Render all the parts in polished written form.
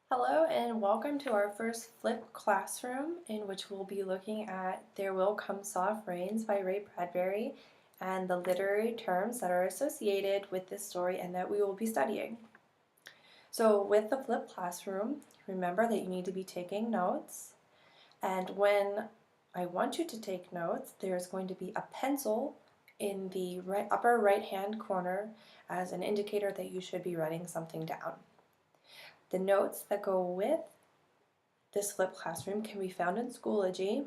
Hello and welcome to our first flipped classroom in which we'll be looking at There Will Come Soft Rains by Ray Bradbury and the literary terms that are associated with this story and that we will be studying. So with the flipped classroom, remember that you need to be taking notes, and when I want you to take notes, there's going to be a pencil in the upper right hand corner as an indicator that you should be writing something down. The notes that go with this flipped classroom can be found in Schoology,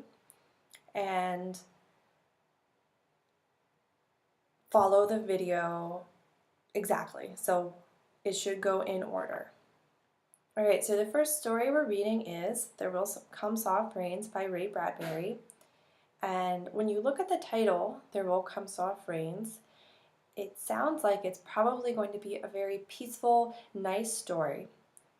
and follow the video exactly. So it should go in order. Alright, so the first story we're reading is There Will Come Soft Rains by Ray Bradbury. And when you look at the title, There Will Come Soft Rains, it sounds like it's probably going to be a very peaceful, nice story,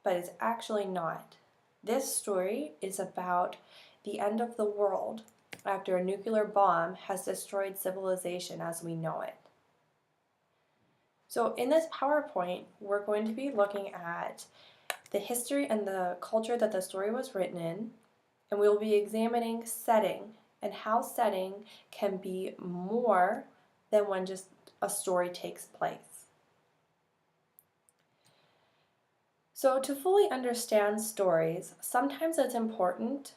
but it's actually not. This story is about the end of the world after a nuclear bomb has destroyed civilization as we know it. So in this PowerPoint, we're going to be looking at the history and the culture that the story was written in, and we will be examining setting and how setting can be more than when just a story takes place. So to fully understand stories, sometimes it's important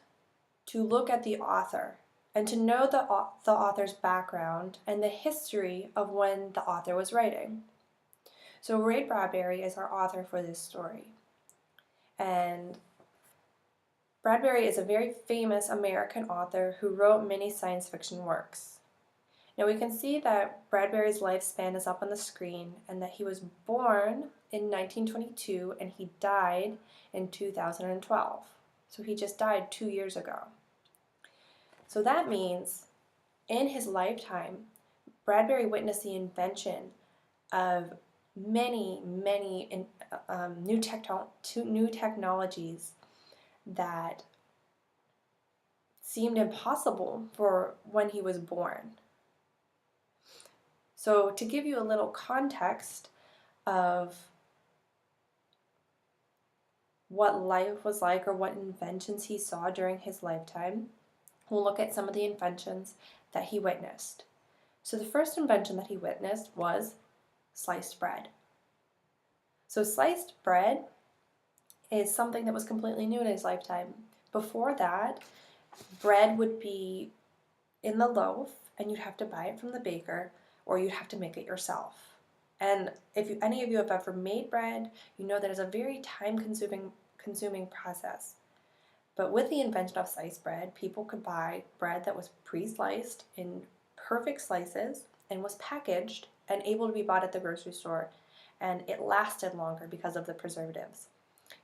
to look at the author and to know the author's background and the history of when the author was writing. So Ray Bradbury is our author for this story. And Bradbury is a very famous American author who wrote many science fiction works. Now we can see that Bradbury's lifespan is up on the screen and that he was born in 1922 and he died in 2012. So he just died 2 years ago. So that means in his lifetime, Bradbury witnessed the invention of many new technologies that seemed impossible for when he was born. So to give you a little context of what life was like or what inventions he saw during his lifetime, we'll look at some of the inventions that he witnessed. So the first invention that he witnessed was sliced bread. So sliced bread is something that was completely new in his lifetime. Before that, bread would be in the loaf and you'd have to buy it from the baker or you'd have to make it yourself. And if any of you have ever made bread, you know that it's a very time-consuming process. But with the invention of sliced bread, people could buy bread that was pre-sliced in perfect slices and was packaged and able to be bought at the grocery store, and it lasted longer because of the preservatives.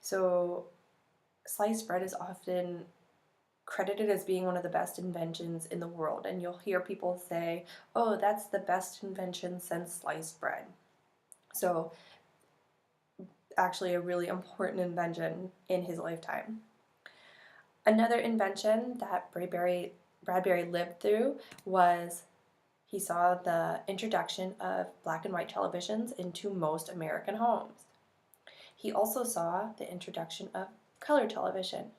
So sliced bread is often credited as being one of the best inventions in the world, and you'll hear people say, oh, that's the best invention since sliced bread. So actually a really important invention in his lifetime. Another invention that Bradbury lived through was he saw the introduction of black and white televisions into most American homes. He also saw the introduction of color television.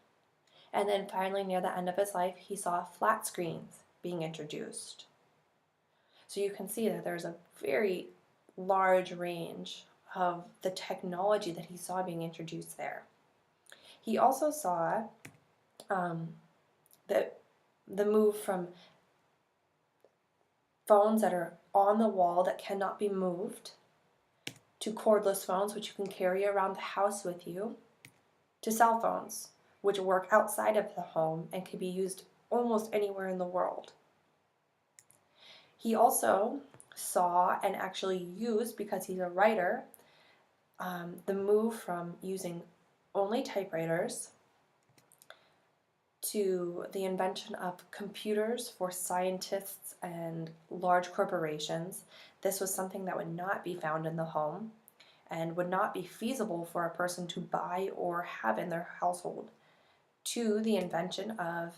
And then finally, near the end of his life, he saw flat screens being introduced. So you can see that there's a very large range of the technology that he saw being introduced there. He also saw the move from phones that are on the wall that cannot be moved to cordless phones, which you can carry around the house with you, to cell phones, which work outside of the home and can be used almost anywhere in the world. He also saw and actually used, because he's a writer, the move from using only typewriters to the invention of computers for scientists and large corporations. This was something that would not be found in the home and would not be feasible for a person to buy or have in their household, to the invention of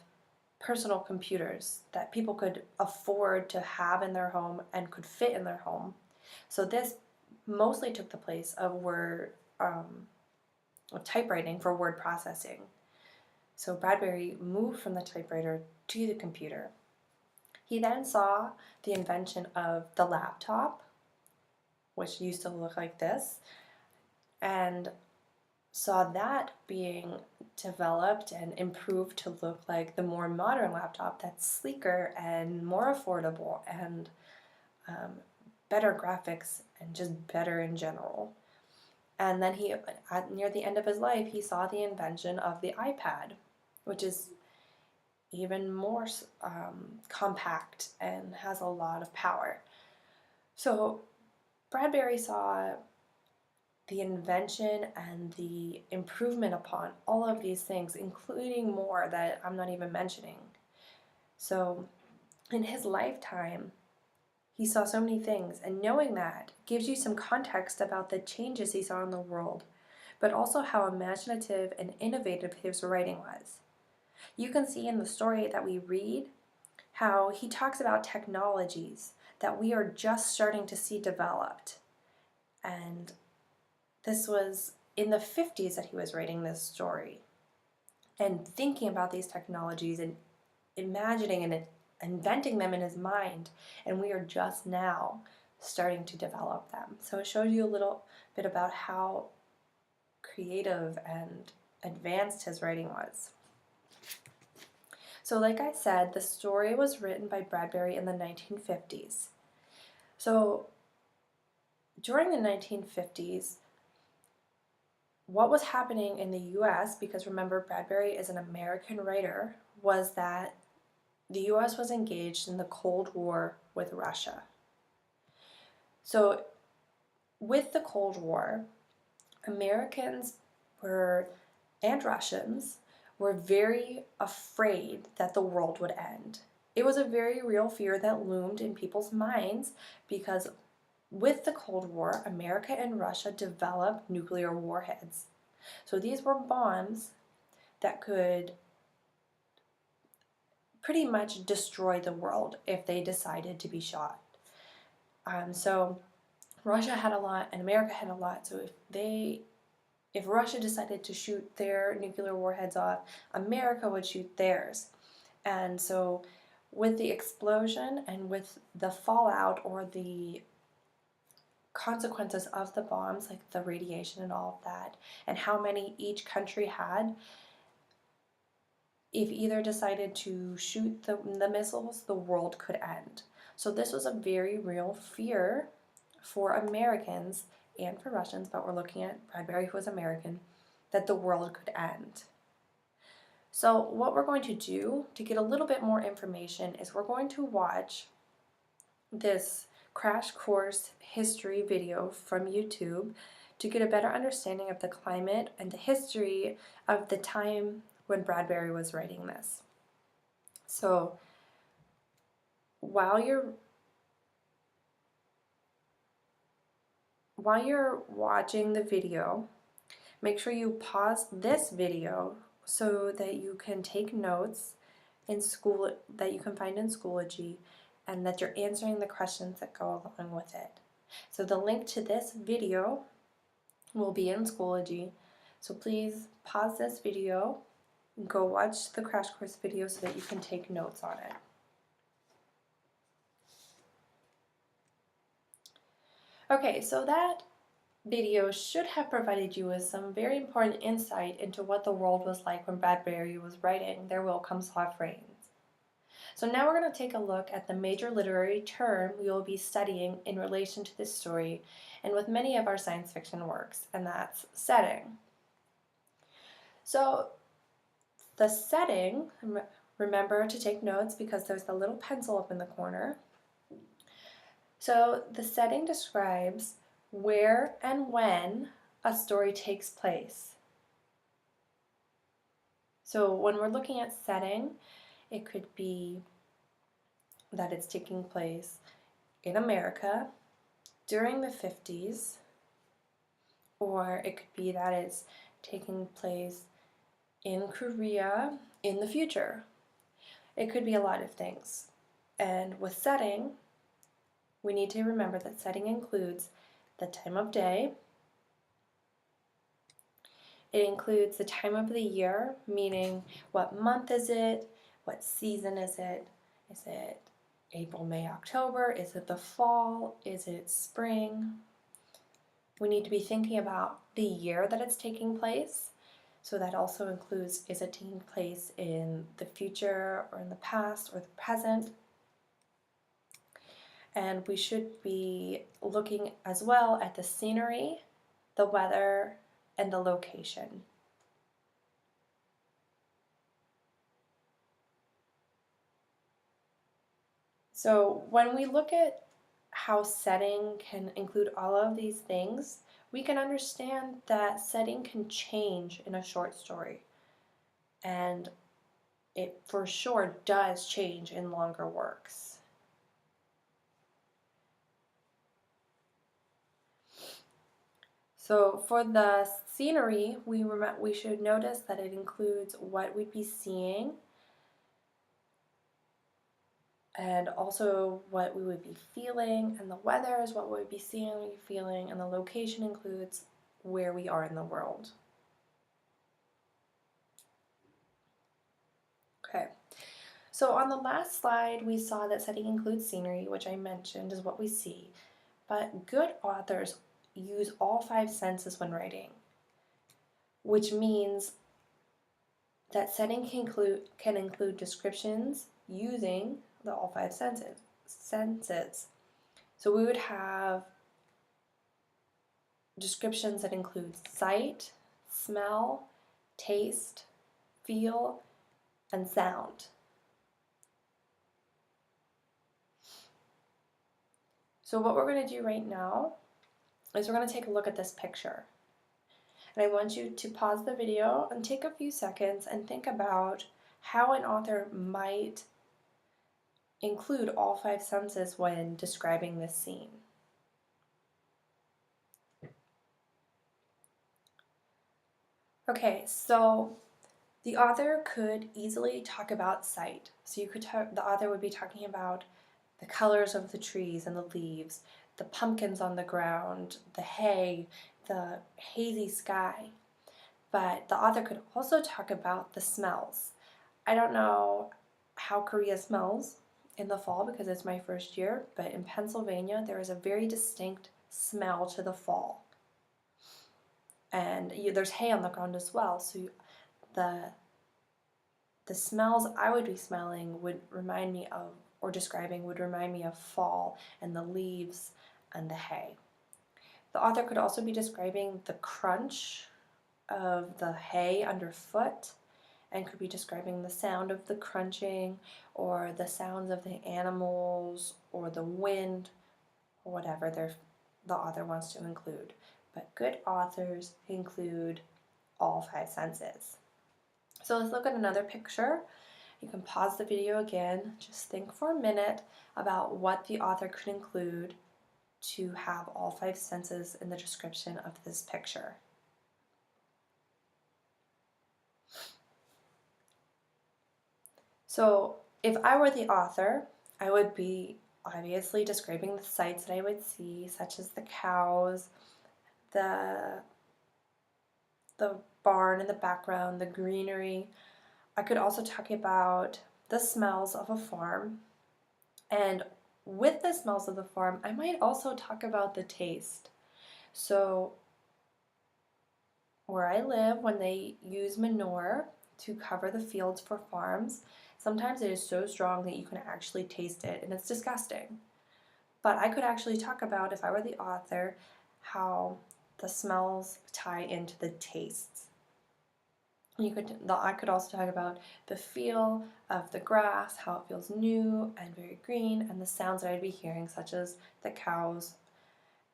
personal computers that people could afford to have in their home and could fit in their home. So this mostly took the place of where of typewriting for word processing. So Bradbury moved from the typewriter to the computer. He then saw the invention of the laptop, which used to look like this, and saw that being developed and improved to look like the more modern laptop that's sleeker and more affordable and better graphics and just better in general. And then near the end of his life, he saw the invention of the iPad, which is even more compact and has a lot of power. So Bradbury saw the invention and the improvement upon all of these things, including more that I'm not even mentioning. So in his lifetime, he saw so many things, and knowing that gives you some context about the changes he saw in the world, but also how imaginative and innovative his writing was. You can see in the story that we read how he talks about technologies that we are just starting to see developed. And this was in the 50s that he was writing this story and thinking about these technologies and imagining and inventing them in his mind, and we are just now starting to develop them. So it shows you a little bit about how creative and advanced his writing was. So like I said, the story was written by Bradbury in the 1950s. So during the 1950s, what was happening in the US, because remember Bradbury is an American writer, was that the US was engaged in the Cold War with Russia. So with the Cold War, Americans and Russians were very afraid that the world would end. It was a very real fear that loomed in people's minds because with the Cold War, America and Russia developed nuclear warheads. So these were bombs that could pretty much destroy the world if they decided to be shot. So Russia had a lot and America had a lot. So if Russia decided to shoot their nuclear warheads off, America would shoot theirs. And so with the explosion and with the fallout or the consequences of the bombs, like the radiation and all of that, and how many each country had, if either decided to shoot the missiles, the world could end. So this was a very real fear for Americans and for Russians, but we're looking at Bradbury, who was American, that the world could end. So what we're going to do to get a little bit more information is we're going to watch this crash course history video from YouTube to get a better understanding of the climate and the history of the time when Bradbury was writing this. So while you're watching the video, make sure you pause this video so that you can take notes in school that you can find in Schoology and that you're answering the questions that go along with it. So the link to this video will be in Schoology. So please pause this video and go watch the crash course video so that you can take notes on it. Okay, so that video should have provided you with some very important insight into what the world was like when Bradbury was writing There Will Come Soft Rains. So now we're going to take a look at the major literary term we will be studying in relation to this story and with many of our science fiction works, and that's setting. So the setting, remember to take notes because there's the little pencil up in the corner. So the setting describes where and when a story takes place. So when we're looking at setting, it could be that it's taking place in America during the 50s, or it could be that it's taking place in Korea in the future. It could be a lot of things. And with setting, we need to remember that setting includes the time of day, It includes the time of the year, meaning what month is it, what season is it? Is it April, May, October? Is it the fall? Is it spring? We need to be thinking about the year that it's taking place. So that also includes, is it taking place in the future or in the past or the present? And we should be looking as well at the scenery, the weather, and the location. So when we look at how setting can include all of these things, we can understand that setting can change in a short story. And it for sure does change in longer works. So for the scenery, we should notice that it includes what we'd be seeing and also what we would be feeling, and the weather is what we would be seeing and feeling, and the location includes where we are in the world. Okay, so on the last slide we saw that setting includes scenery, which I mentioned is what we see, but good authors use all 5 senses when writing, which means that setting can include descriptions using all 5 senses. So we would have descriptions that include sight, smell, taste, feel, and sound. So what we're going to do right now is we're going to take a look at this picture. And I want you to pause the video and take a few seconds and think about how an author might include all 5 senses when describing this scene. Okay, so the author could easily talk about sight. So the author would be talking about the colors of the trees and the leaves, the pumpkins on the ground, the hay, the hazy sky. But the author could also talk about the smells. I don't know how Korea smells in the fall because it's my first year, but in Pennsylvania there is a very distinct smell to the fall. And there's hay on the ground as well, so the smells I would be smelling would remind me of, or describing, would remind me of fall and the leaves and the hay. The author could also be describing the crunch of the hay underfoot and could be describing the sound of the crunching or the sounds of the animals or the wind or whatever the author wants to include. But good authors include all 5 senses. So let's look at another picture. You can pause the video again, just think for a minute about what the author could include to have all 5 senses in the description of this picture. So if I were the author, I would be obviously describing the sights that I would see, such as the cows, the barn in the background, the greenery. I could also talk about the smells of a farm, and with the smells of the farm, I might also talk about the taste. So where I live, when they use manure to cover the fields for farms, sometimes it is so strong that you can actually taste it, and it's disgusting. But I could actually talk about, if I were the author, how the smells tie into the tastes. I could also talk about the feel of the grass, how it feels new and very green, and the sounds that I'd be hearing, such as the cows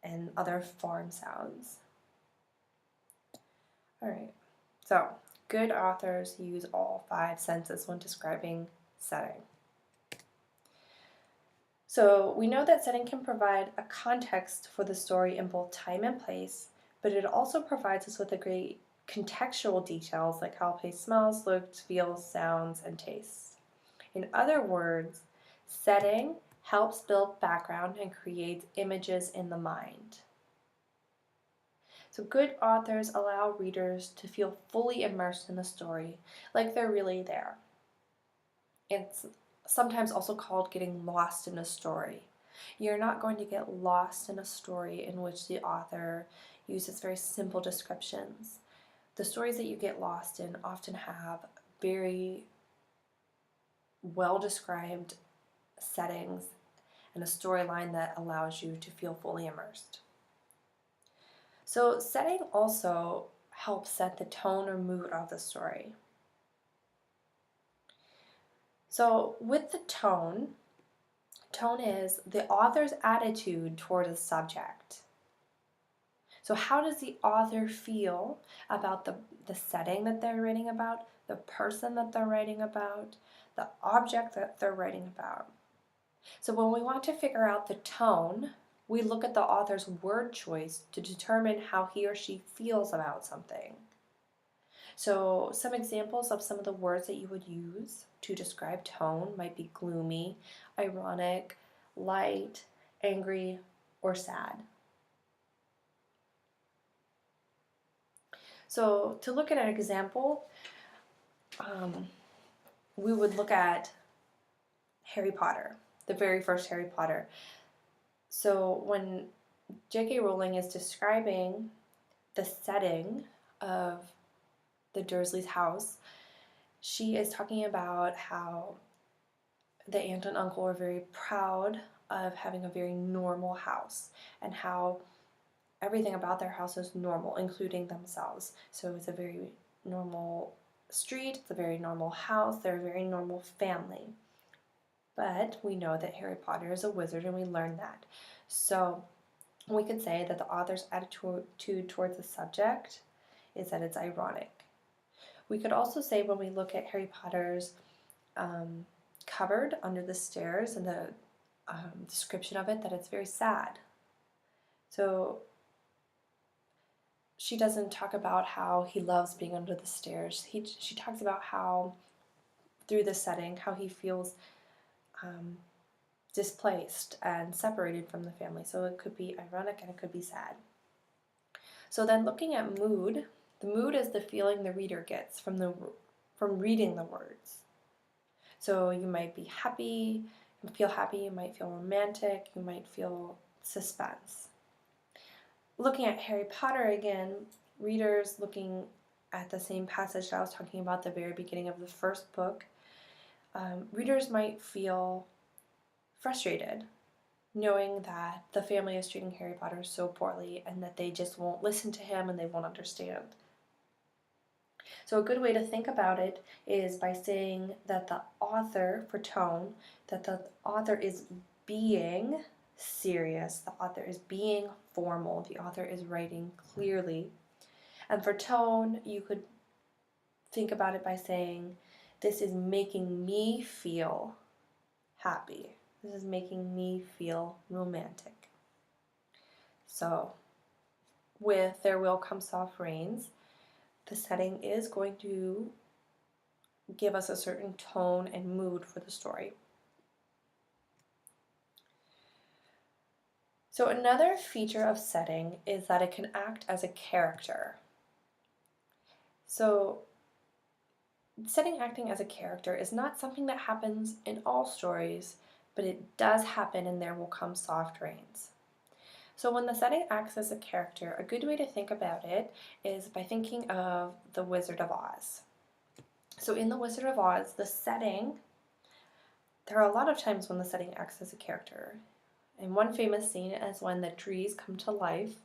and other farm sounds. Alright, so good authors use all 5 senses when describing setting. So we know that setting can provide a context for the story in both time and place, but it also provides us with a great contextual details like how a place smells, looks, feels, sounds, and tastes. In other words, setting helps build background and creates images in the mind. So good authors allow readers to feel fully immersed in the story, like they're really there. It's sometimes also called getting lost in a story. You're not going to get lost in a story in which the author uses very simple descriptions. The stories that you get lost in often have very well described settings and a storyline that allows you to feel fully immersed. So, setting also helps set the tone or mood of the story. So, with the tone is the author's attitude toward a subject. So, how does the author feel about the setting that they're writing about, the person that they're writing about, the object that they're writing about? So, when we want to figure out the tone, we look at the author's word choice to determine how he or she feels about something. So, some examples of some of the words that you would use to describe tone might be gloomy, ironic, light, angry, or sad. So, to look at an example, we would look at Harry Potter, the very first Harry Potter. So, when J.K. Rowling is describing the setting of the Dursleys' house, she is talking about how the aunt and uncle are very proud of having a very normal house and how everything about their house is normal, including themselves. So it's a very normal street, it's a very normal house, they're a very normal family. But we know that Harry Potter is a wizard and we learned that. So we could say that the author's attitude towards the subject is that it's ironic. We could also say when we look at Harry Potter's cupboard under the stairs and the description of it that it's very sad. So she doesn't talk about how he loves being under the stairs. She talks about how, through the setting, how he feels displaced and separated from the family. So it could be ironic and it could be sad. So then looking at mood, the mood is the feeling the reader gets from reading the words. So you might be happy, you feel happy, you might feel romantic, you might feel suspense. Looking at Harry Potter again, readers looking at the same passage that I was talking about at the very beginning of the first book, readers might feel frustrated knowing that the family is treating Harry Potter so poorly and that they just won't listen to him and they won't understand. So a good way to think about it is by saying that the author, for tone, that the author is being serious, the author is being formal, the author is writing clearly. And for tone, you could think about it by saying, this is making me feel happy. This is making me feel romantic. So, with There Will Come Soft Rains, the setting is going to give us a certain tone and mood for the story. So another feature of setting is that it can act as a character. So setting acting as a character is not something that happens in all stories, but it does happen in There Will Come Soft Rains. So when the setting acts as a character, a good way to think about it is by thinking of The Wizard of Oz. So in The Wizard of Oz, the setting, there are a lot of times when the setting acts as a character. And one famous scene is when the trees come to life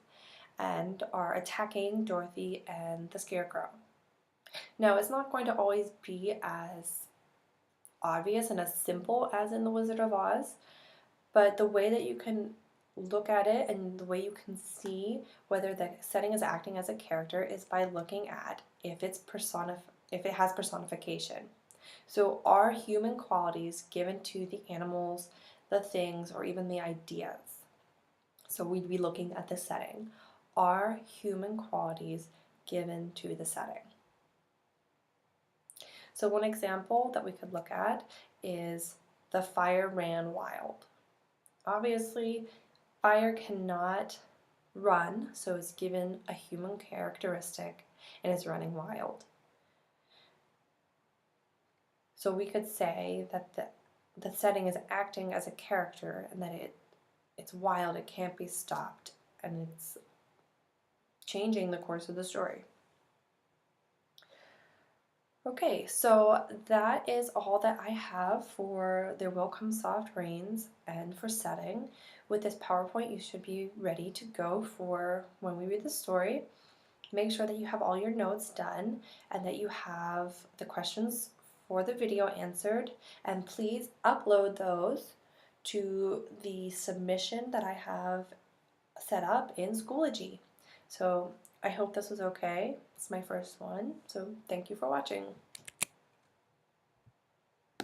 and are attacking Dorothy and the Scarecrow. Now, it's not going to always be as obvious and as simple as in The Wizard of Oz, but the way that you can look at it and the way you can see whether the setting is acting as a character is by looking at if it has personification. So are human qualities given to the animals, the things, or even the ideas? So we'd be looking at the setting. Are human qualities given to the setting? So one example that we could look at is the fire ran wild. Obviously, fire cannot run, so it's given a human characteristic and is running wild. So we could say that the setting is acting as a character and that it's wild, it can't be stopped, and it's changing the course of the story. Okay, so that is all that I have for There Will Come Soft Rains and for setting. With this PowerPoint, you should be ready to go for when we read the story. Make sure that you have all your notes done and that you have the questions for the video answered, and please upload those to the submission that I have set up in Schoology. So I hope this was okay. It's my first one, so thank you for watching.